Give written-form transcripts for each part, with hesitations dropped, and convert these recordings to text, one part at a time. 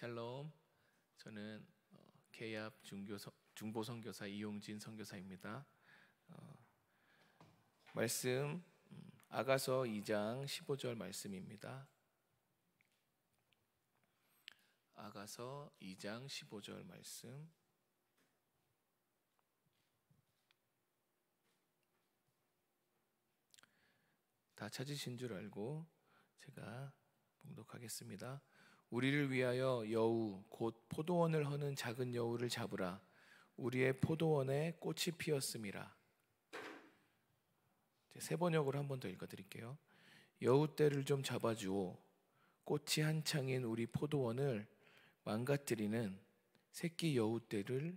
샬롬. 저는 계압 중보 선교사 이용진 선교사입니다. 말씀 아가서 2장 15절 말씀입니다. 아가서 2장 15절 말씀. 다 찾으신 줄 알고 제가 봉독하겠습니다. 우리를 위하여 여우 곧 포도원을 허는 작은 여우를 잡으라. 우리의 포도원에 꽃이 피었음이라. 세 번역으로 한 번 더 읽어드릴게요. 여우떼를 좀 잡아주오. 꽃이 한창인 우리 포도원을 망가뜨리는 새끼 여우떼를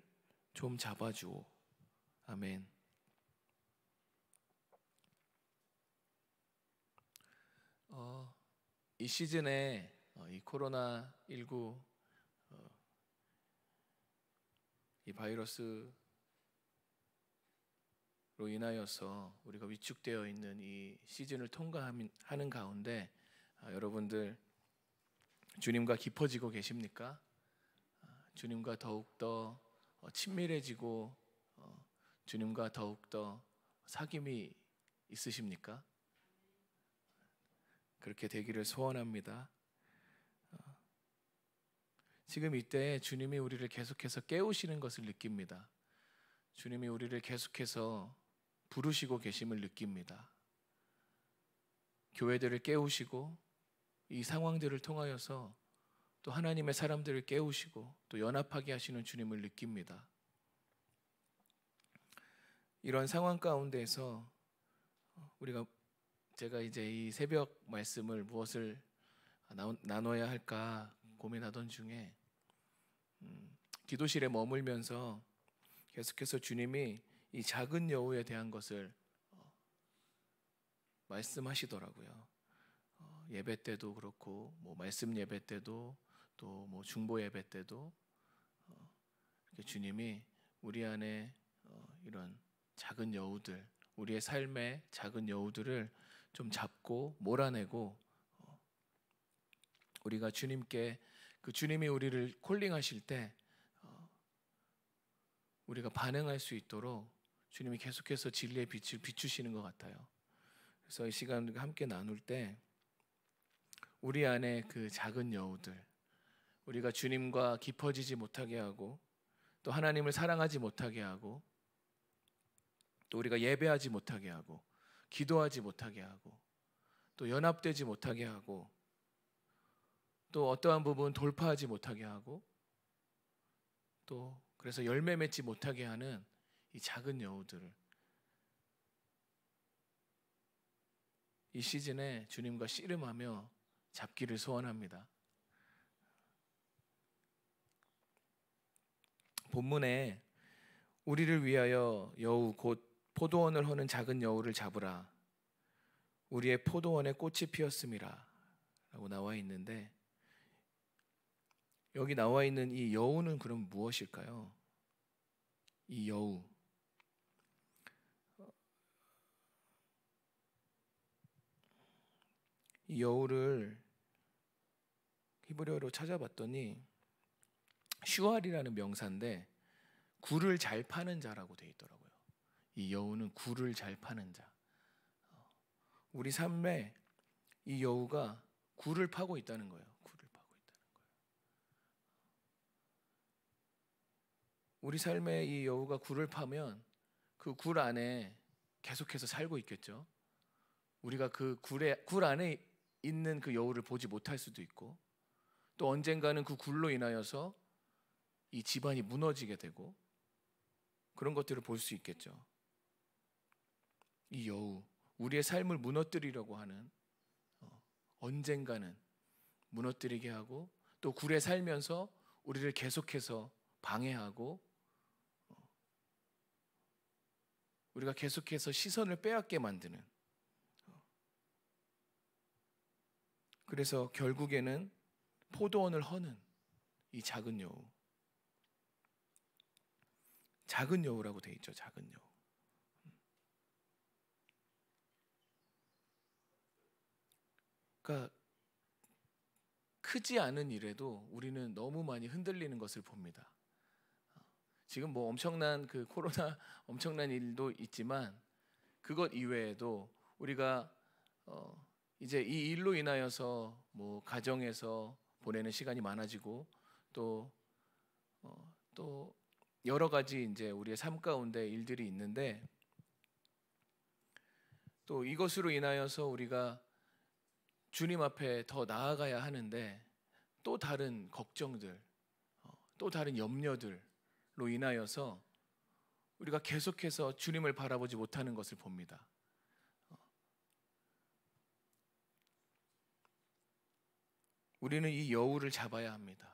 좀 잡아주오. 아멘. 이 시즌에 이 코로나19 이 바이러스로 인하여서 우리가 위축되어 있는 이 시즌을 통과하는 가운데 여러분들 주님과 깊어지고 계십니까? 주님과 더욱더 친밀해지고 주님과 더욱더 사귐이 있으십니까? 그렇게 되기를 소원합니다. 지금 이때 주님이 우리를 계속해서 깨우시는 것을 느낍니다. 주님이 우리를 계속해서 부르시고 계심을 느낍니다. 교회들을 깨우시고 이 상황들을 통하여서 또 하나님의 사람들을 깨우시고 또 연합하게 하시는 주님을 느낍니다. 이런 상황 가운데에서 제가 이제 이 새벽 말씀을 무엇을 나눠야 할까 고민하던 중에 기도실에 머물면서 계속해서 주님이 이 작은 여우에 대한 것을 말씀하시더라고요. 예배 때도 그렇고 말씀 예배 때도 또 중보 예배 때도 주님이 우리 안에 이런 작은 여우들, 우리의 삶의 작은 여우들을 좀 잡고 몰아내고 우리가 주님께 주님이 우리를 콜링하실 때 우리가 반응할 수 있도록 주님이 계속해서 진리의 빛을 비추시는 것 같아요. 그래서 이 시간 함께 나눌 때 우리 안에 그 작은 여우들, 우리가 주님과 깊어지지 못하게 하고 또 하나님을 사랑하지 못하게 하고 또 우리가 예배하지 못하게 하고 기도하지 못하게 하고 또 연합되지 못하게 하고 또 어떠한 부분 돌파하지 못하게 하고 또 그래서 열매 맺지 못하게 하는 이 작은 여우들을 이 시즌에 주님과 씨름하며 잡기를 소원합니다. 본문에 우리를 위하여 여우 곧 포도원을 허는 작은 여우를 잡으라. 우리의 포도원에 꽃이 피었음이라 라고 나와 있는데 여기 나와 있는 이 여우는 그럼 무엇일까요? 이 여우, 이 여우를 히브리어로 찾아봤더니 슈알이라는 명사인데 굴을 잘 파는 자라고 되어 있더라고요. 이 여우는 굴을 잘 파는 자. 우리 삶에 이 여우가 굴을 파고 있다는 거예요. 굴을 파고 있다는 거예요. 우리 삶에 이 여우가 굴을 파면 그 굴 안에 계속해서 살고 있겠죠. 우리가 그 굴 안에 있는 그 여우를 보지 못할 수도 있고 또 언젠가는 그 굴로 인하여서 이 집안이 무너지게 되고 그런 것들을 볼 수 있겠죠. 이 여우, 우리의 삶을 무너뜨리려고 하는 언젠가는 무너뜨리게 하고 또 굴에 살면서 우리를 계속해서 방해하고 우리가 계속해서 시선을 빼앗게 만드는 그래서 결국에는 포도원을 허는 이 작은 여우, 작은 여우라고 돼 있죠. 작은 여우. 그러니까 크지 않은 일에도 우리는 너무 많이 흔들리는 것을 봅니다. 지금 뭐 엄청난 그 코로나 엄청난 일도 있지만 그것 이외에도 우리가 이제 이 일로 인하여서 뭐 가정에서 보내는 시간이 많아지고 또 여러 가지 이제 우리의 삶 가운데 일들이 있는데 또 이것으로 인하여서 우리가 주님 앞에 더 나아가야 하는데 또 다른 걱정들, 또 다른 염려들로 인하여서 우리가 계속해서 주님을 바라보지 못하는 것을 봅니다. 우리는 이 여우를 잡아야 합니다.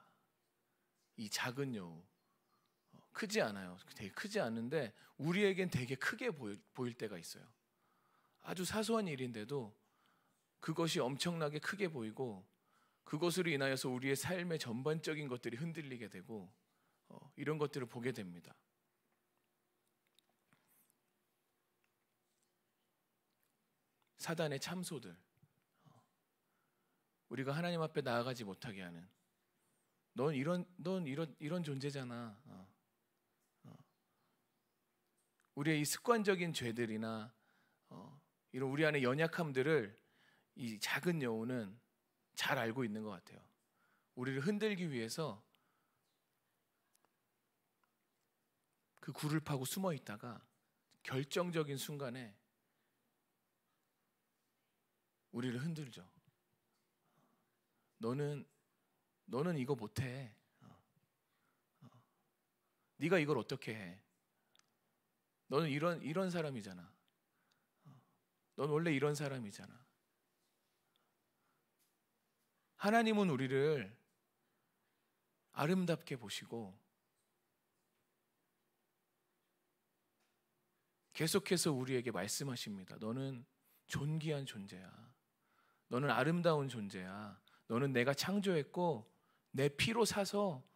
이 작은 여우. 크지 않아요. 되게 크지 않은데 우리에겐 되게 크게 보일 때가 있어요. 아주 사소한 일인데도 그것이 엄청나게 크게 보이고 그것으로 인하여서 우리의 삶의 전반적인 것들이 흔들리게 되고 이런 것들을 보게 됩니다. 사단의 참소들, 우리가 하나님 앞에 나아가지 못하게 하는 넌 이런 존재잖아. 우리의 이 습관적인 죄들이나 이런 우리 안의 연약함들을 이 작은 여우는 잘 알고 있는 것 같아요. 우리를 흔들기 위해서 그 굴을 파고 숨어 있다가 결정적인 순간에 우리를 흔들죠. 너는 이거 못해. 네가 이걸 어떻게 해? 너는 이런 사람이잖아. 넌 원래 이런 사람이잖아. 하나님은 우리를 아름답게 보시고 계속해서 우리에게 말씀하십니다. 너는 존귀한 존재야. 너는 아름다운 존재야. 너는 내가 창조했고 내 피로 사서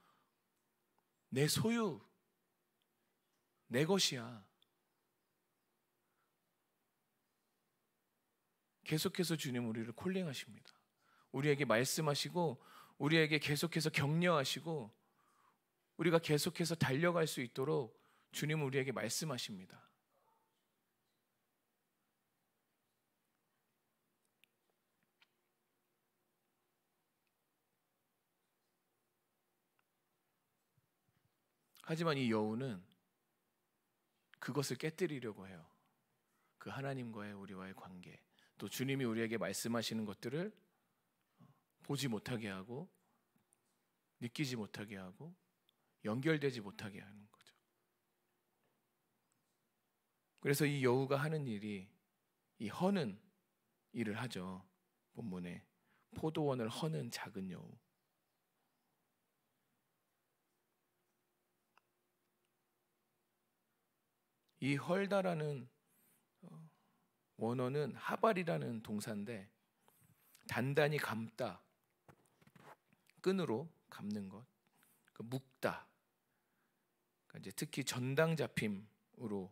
내 소유, 내 것이야. 계속해서 주님 우리를 콜링하십니다. 우리에게 말씀하시고 우리에게 계속해서 격려하시고 우리가 계속해서 달려갈 수 있도록 주님은 우리에게 말씀하십니다. 하지만 이 여우는 그것을 깨뜨리려고 해요. 그 하나님과의 우리와의 관계, 또 주님이 우리에게 말씀하시는 것들을 보지 못하게 하고 느끼지 못하게 하고 연결되지 못하게 하는 거죠. 그래서 이 여우가 하는 일이 이 허는 일을 하죠. 본문에 포도원을 허는 작은 여우. 이 헐다라는 원어는 하발이라는 동사인데 단단히 감다, 끈으로 감는 것, 묶다. 그러니까 이제 특히 전당 잡힘으로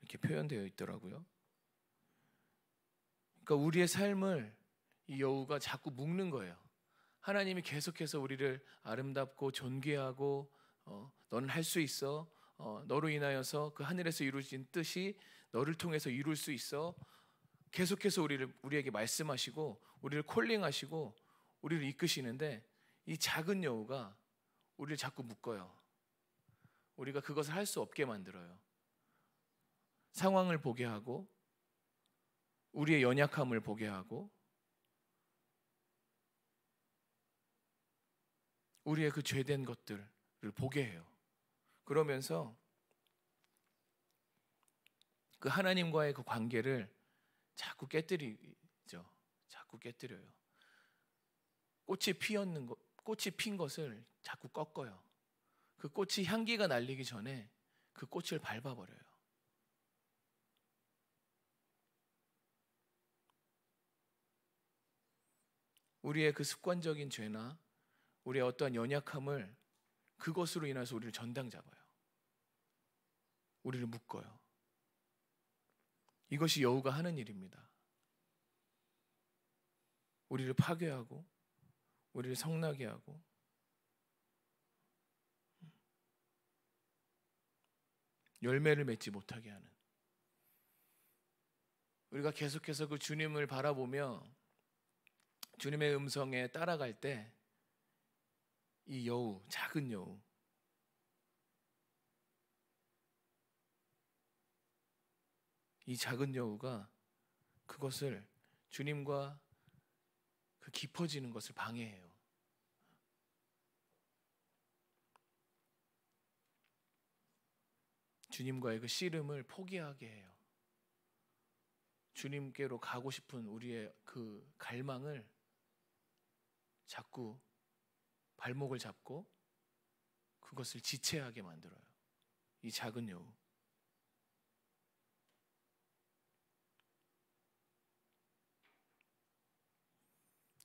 이렇게 표현되어 있더라고요. 그러니까 우리의 삶을 이 여우가 자꾸 묶는 거예요. 하나님이 계속해서 우리를 아름답고 존귀하고 너는 할 수 있어. 너로 인하여서 그 하늘에서 이루어진 뜻이 너를 통해서 이룰 수 있어. 계속해서 우리에게 말씀하시고 우리를 콜링하시고 우리를 이끄시는데 이 작은 여우가 우리를 자꾸 묶어요. 우리가 그것을 할 수 없게 만들어요. 상황을 보게 하고 우리의 연약함을 보게 하고 우리의 그 죄된 것들을 보게 해요. 그러면서 그 하나님과의 그 관계를 자꾸 깨뜨리죠. 자꾸 깨뜨려요. 꽃이 핀 것을 자꾸 꺾어요. 그 꽃이 향기가 날리기 전에 그 꽃을 밟아버려요. 우리의 그 습관적인 죄나 우리의 어떠한 연약함을 그것으로 인해서 우리를 전당 잡아요. 우리를 묶어요. 이것이 여우가 하는 일입니다. 우리를 파괴하고 우리를 성나게 하고 열매를 맺지 못하게 하는, 우리가 계속해서 그 주님을 바라보며 주님의 음성에 따라갈 때 이 여우, 작은 여우, 이 작은 여우가 그것을, 주님과 그 깊어지는 것을 방해해요. 주님과의 그 씨름을 포기하게 해요. 주님께로 가고 싶은 우리의 그 갈망을 자꾸 발목을 잡고 그것을 지체하게 만들어요. 이 작은 여우.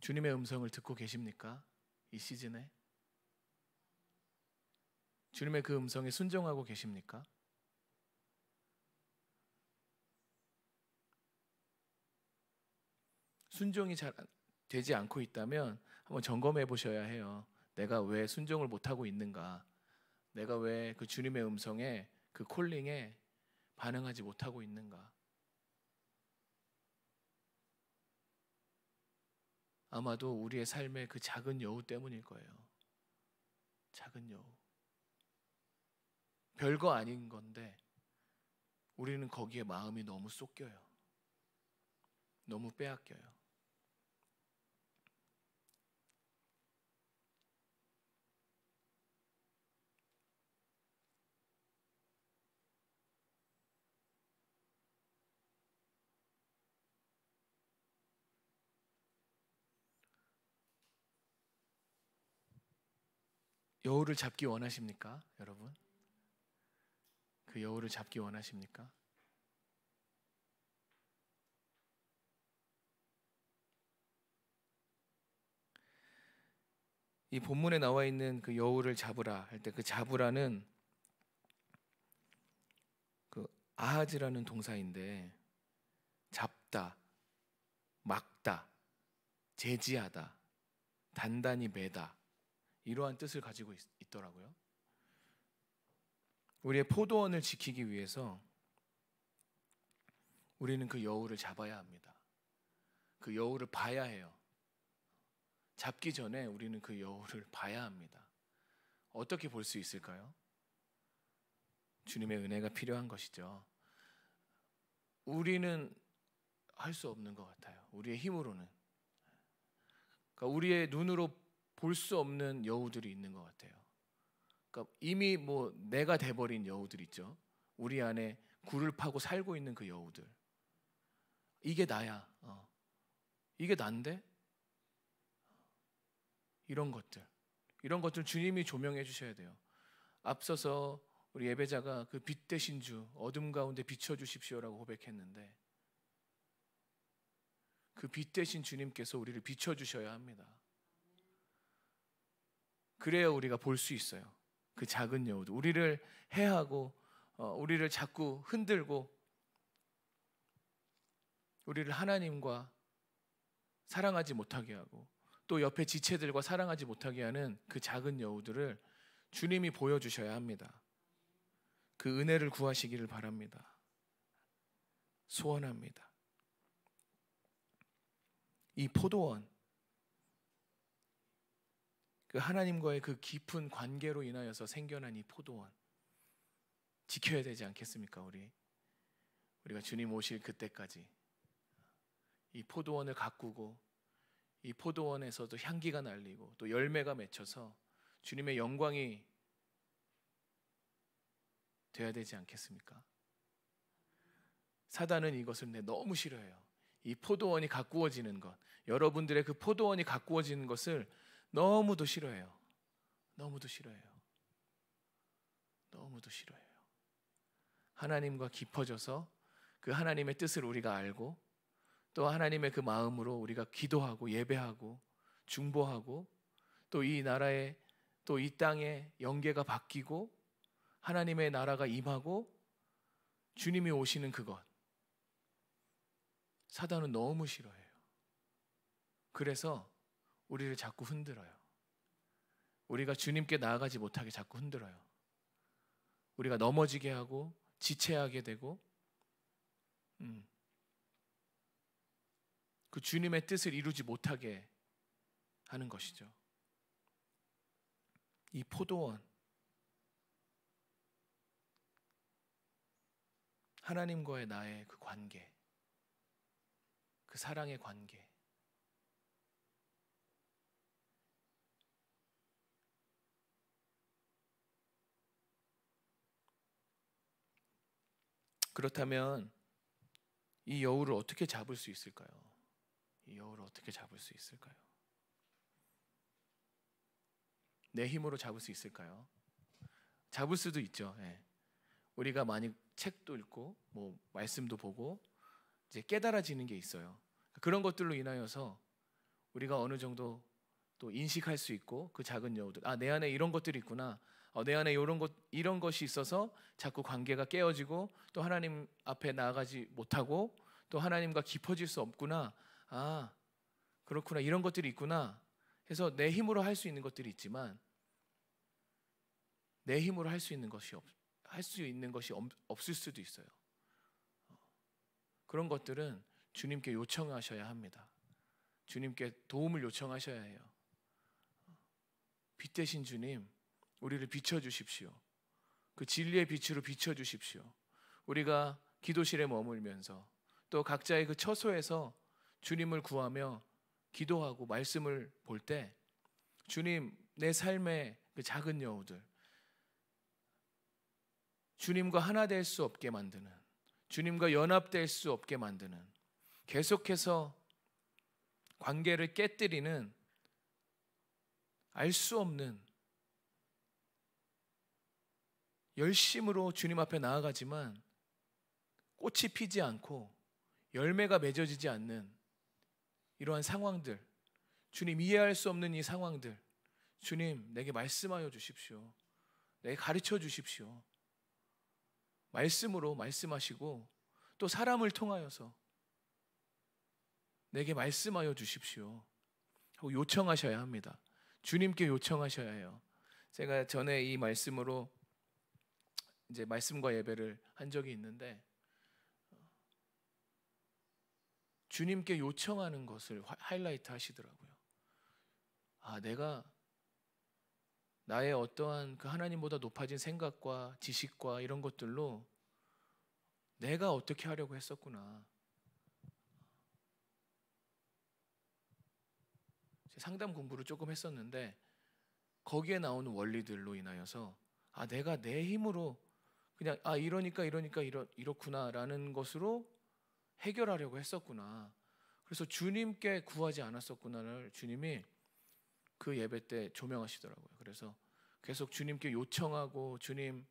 주님의 음성을 듣고 계십니까? 이 시즌에 주님의 그 음성에 순종하고 계십니까? 순종이 잘 되지 않고 있다면 한번 점검해 보셔야 해요. 내가 왜 순종을 못하고 있는가? 내가 왜 그 주님의 음성에, 그 콜링에 반응하지 못하고 있는가? 아마도 우리의 삶의 그 작은 여우 때문일 거예요. 작은 여우. 별거 아닌 건데 우리는 거기에 마음이 너무 쏟겨요. 너무 빼앗겨요. 여우를 잡기 원하십니까, 여러분? 그 여우를 잡기 원하십니까? 이 본문에 나와 있는 그 여우를 잡으라 할 때 그 잡으라는 그 아하즈라는 동사인데, 잡다, 막다, 제지하다, 단단히 매다, 이러한 뜻을 가지고 있더라고요. 우리의 포도원을 지키기 위해서 우리는 그 여우를 잡아야 합니다. 그 여우를 봐야 해요. 잡기 전에 우리는 그 여우를 봐야 합니다. 어떻게 볼 수 있을까요? 주님의 은혜가 필요한 것이죠. 우리는 할 수 없는 것 같아요. 우리의 힘으로는. 그러니까 우리의 눈으로 볼 수 없는 여우들이 있는 것 같아요. 그러니까 이미 뭐 내가 돼버린 여우들 있죠. 우리 안에 굴을 파고 살고 있는 그 여우들. 이게 나야. 이게 난데? 이런 것들 주님이 조명해 주셔야 돼요. 앞서서 우리 예배자가 그 빛 되신 주, 어둠 가운데 비춰 주십시오라고 고백했는데, 그 빛 되신 주님께서 우리를 비춰 주셔야 합니다. 그래야 우리가 볼 수 있어요. 그 작은 여우도 우리를 해하고 우리를 자꾸 흔들고 우리를 하나님과 사랑하지 못하게 하고 또 옆에 지체들과 사랑하지 못하게 하는 그 작은 여우들을 주님이 보여주셔야 합니다. 그 은혜를 구하시기를 바랍니다. 소원합니다. 이 포도원, 그 하나님과의 그 깊은 관계로 인하여서 생겨난 이 포도원 지켜야 되지 않겠습니까? 우리가 주님 오실 그때까지 이 포도원을 가꾸고 이 포도원에서도 향기가 날리고 또 열매가 맺혀서 주님의 영광이 돼야 되지 않겠습니까? 사단은 이것을 너무 싫어해요. 이 포도원이 가꾸어지는 것, 여러분들의 그 포도원이 가꾸어지는 것을 너무도 싫어해요. 너무도 싫어해요. 너무도 싫어해요. 하나님과 깊어져서 그 하나님의 뜻을 우리가 알고 또 하나님의 그 마음으로 우리가 기도하고 예배하고 중보하고 또 이 나라에 또 이 땅의 영계가 바뀌고 하나님의 나라가 임하고 주님이 오시는 그것, 사단은 너무 싫어해요. 그래서 우리를 자꾸 흔들어요. 우리가 주님께 나아가지 못하게 자꾸 흔들어요. 우리가 넘어지게 하고 지체하게 되고 그 주님의 뜻을 이루지 못하게 하는 것이죠. 이 포도원, 하나님과의 나의 그 관계, 그 사랑의 관계, 그렇다면 이 여우를 어떻게 잡을 수 있을까요? 이 여우를 어떻게 잡을 수 있을까요? 내 힘으로 잡을 수 있을까요? 잡을 수도 있죠. 예. 우리가 많이 책도 읽고 뭐 말씀도 보고 이제 깨달아지는 게 있어요. 그런 것들로 인하여서 우리가 어느 정도 또 인식할 수 있고 그 작은 여우들, 내 안에 이런 것들이 있구나. 내 안에 이런 것이 있어서 자꾸 관계가 깨어지고 또 하나님 앞에 나아가지 못하고 또 하나님과 깊어질 수 없구나. 그렇구나. 이런 것들이 있구나. 해서 내 힘으로 할 수 있는 것들이 있지만 내 힘으로 할 수 있는 것이 없을 수도 있어요. 그런 것들은 주님께 요청하셔야 합니다. 주님께 도움을 요청하셔야 해요. 빛 대신 주님, 우리를 비춰주십시오. 그 진리의 빛으로 비춰주십시오. 우리가 기도실에 머물면서 또 각자의 그 처소에서 주님을 구하며 기도하고 말씀을 볼 때 주님, 내 삶의 그 작은 여우들, 주님과 하나 될 수 없게 만드는, 주님과 연합될 수 없게 만드는, 계속해서 관계를 깨뜨리는 알 수 없는, 열심으로 주님 앞에 나아가지만 꽃이 피지 않고 열매가 맺어지지 않는 이러한 상황들, 주님 이해할 수 없는 이 상황들, 주님 내게 말씀하여 주십시오. 내게 가르쳐 주십시오. 말씀으로 말씀하시고 또 사람을 통하여서 내게 말씀하여 주십시오 하고 요청하셔야 합니다. 주님께 요청하셔야 해요. 제가 전에 이 말씀으로 이제 말씀과 예배를 한 적이 있는데 주님께 요청하는 것을 하이라이트 하시더라고요. 내가 나의 어떠한 그 하나님보다 높아진 생각과 지식과 이런 것들로 내가 어떻게 하려고 했었구나. 상담 공부를 조금 했었는데 거기에 나오는 원리들로 인하여서 내가 내 힘으로 그냥 이렇구나라는 것으로 해결하려고 했었구나. 그래서 주님께 구하지 않았었구나를 주님이 그 예배 때 조명하시더라고요. 그래서 계속 주님께 요청하고 주님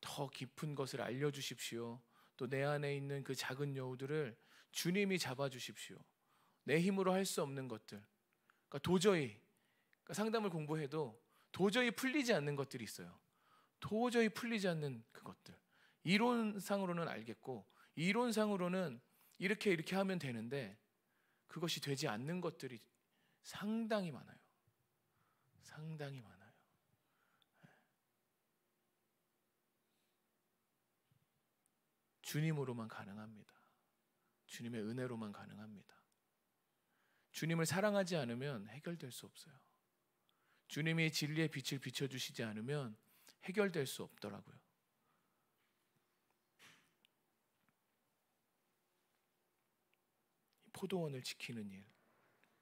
더 깊은 것을 알려주십시오. 또 내 안에 있는 그 작은 여우들을 주님이 잡아주십시오. 내 힘으로 할 수 없는 것들, 그러니까 도저히 상담을 공부해도 도저히 풀리지 않는 것들이 있어요. 도저히 풀리지 않는 그것들. 이론상으로는 알겠고 이론상으로는 이렇게 하면 되는데 그것이 되지 않는 것들이 상당히 많아요. 상당히 많아요. 주님으로만 가능합니다. 주님의 은혜로만 가능합니다. 주님을 사랑하지 않으면 해결될 수 없어요. 주님이 진리의 빛을 비춰주시지 않으면 해결될 수 없더라고요. 이 포도원을 지키는 일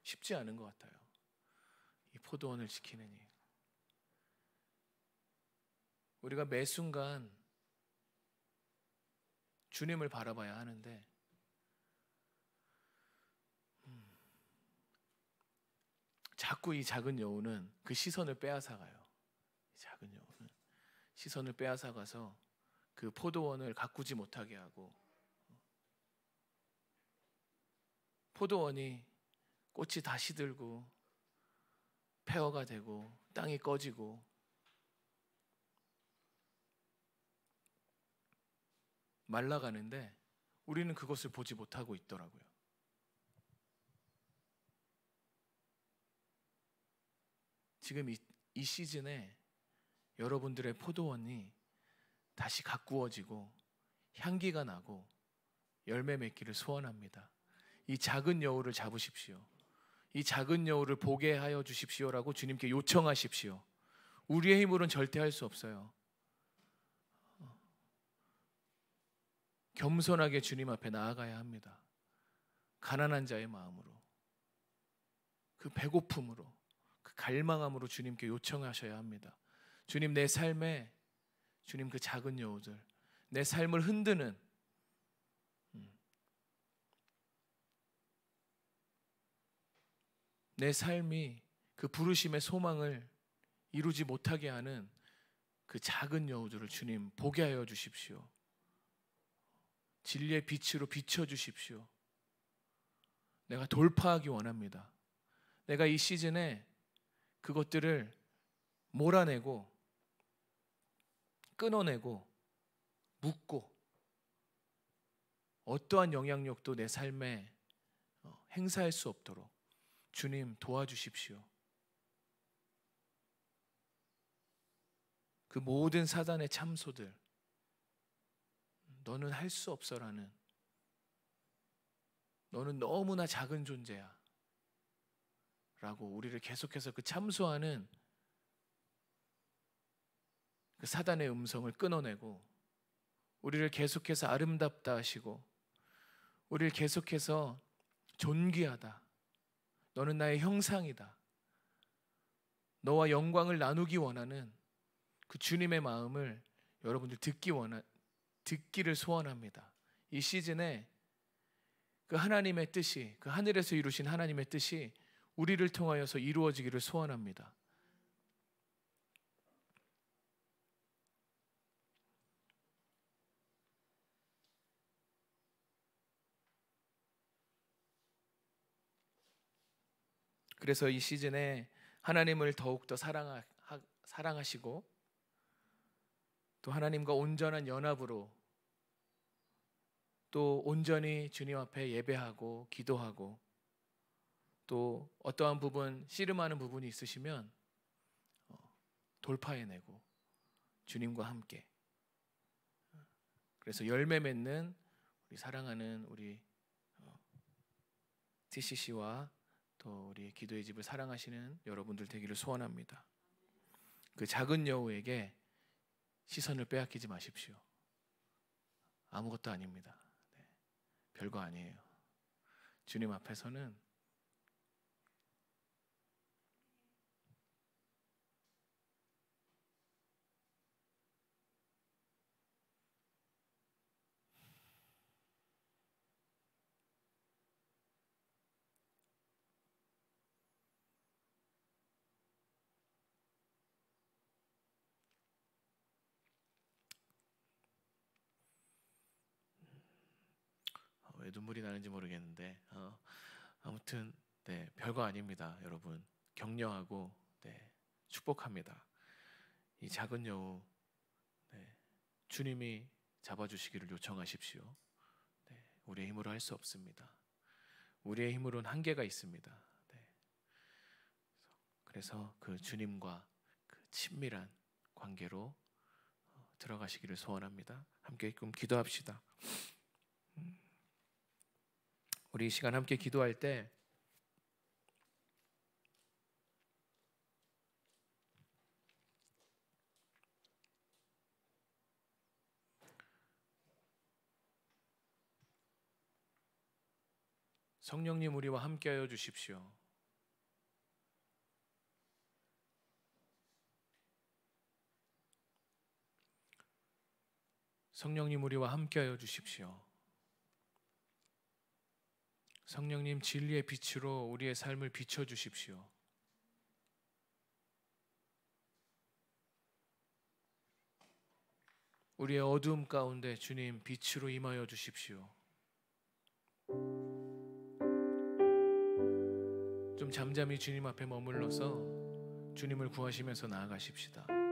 쉽지 않은 것 같아요. 이 포도원을 지키는 일. 우리가 매 순간 주님을 바라봐야 하는데 자꾸 이 작은 여우는 그 시선을 빼앗아가요. 작은 여우는 시선을 빼앗아가서 그 포도원을 가꾸지 못하게 하고 포도원이 꽃이 다 시들고 폐허가 되고 땅이 꺼지고 말라가는데 우리는 그것을 보지 못하고 있더라고요. 지금 이 시즌에 여러분들의 포도원이 다시 가꾸어지고 향기가 나고 열매 맺기를 소원합니다. 이 작은 여우를 잡으십시오. 이 작은 여우를 보게 하여 주십시오라고 주님께 요청하십시오. 우리의 힘으로는 절대 할 수 없어요. 겸손하게 주님 앞에 나아가야 합니다. 가난한 자의 마음으로, 그 배고픔으로, 그 갈망함으로 주님께 요청하셔야 합니다. 주님, 내 삶에 주님 그 작은 여우들, 내 삶을 흔드는 내 삶이 그 부르심의 소망을 이루지 못하게 하는 그 작은 여우들을 주님 보게 하여 주십시오. 진리의 빛으로 비춰주십시오. 내가 돌파하기 원합니다. 내가 이 시즌에 그것들을 몰아내고 끊어내고 묶고 어떠한 영향력도 내 삶에 행사할 수 없도록 주님 도와주십시오. 그 모든 사단의 참소들, 너는 할 수 없어라는, 너는 너무나 작은 존재야 라고 우리를 계속해서 그 참소하는 그 사단의 음성을 끊어내고, 우리를 계속해서 아름답다 하시고, 우리를 계속해서 존귀하다, 너는 나의 형상이다, 너와 영광을 나누기 원하는 그 주님의 마음을 여러분들 듣기를 소원합니다. 이 시즌에 그 하나님의 뜻이, 그 하늘에서 이루신 하나님의 뜻이 우리를 통하여서 이루어지기를 소원합니다. 그래서 이 시즌에 하나님을 더욱더 사랑하시고 또 하나님과 온전한 연합으로 또 온전히 주님 앞에 예배하고 기도하고, 또 어떠한 부분, 씨름하는 부분이 있으시면 돌파해내고 주님과 함께, 그래서 열매 맺는 우리 사랑하는 우리 TCC와 또 우리 기도의 집을 사랑하시는 여러분들 되기를 소원합니다. 그 작은 여우에게 시선을 빼앗기지 마십시오. 아무것도 아닙니다. 별거 아니에요. 주님 앞에서는 왜 눈물이 나는지 모르겠는데 아무튼 별거 아닙니다. 여러분 격려하고 축복합니다. 이 작은 여우 주님이 잡아주시기를 요청하십시오. 우리의 힘으로 할 수 없습니다. 우리의 힘으로는 한계가 있습니다. 그래서 그 주님과 그 친밀한 관계로 들어가시기를 소원합니다. 함께 좀 기도합시다. 우리 이 시간 함께 기도할 때 성령님 우리와 함께하여 주십시오. 성령님 우리와 함께하여 주십시오. 성령님 진리의 빛으로 우리의 삶을 비춰주십시오. 우리의 어두움 가운데 주님 빛으로 임하여 주십시오. 좀 잠잠히 주님 앞에 머물러서 주님을 구하시면서 나아가십시다.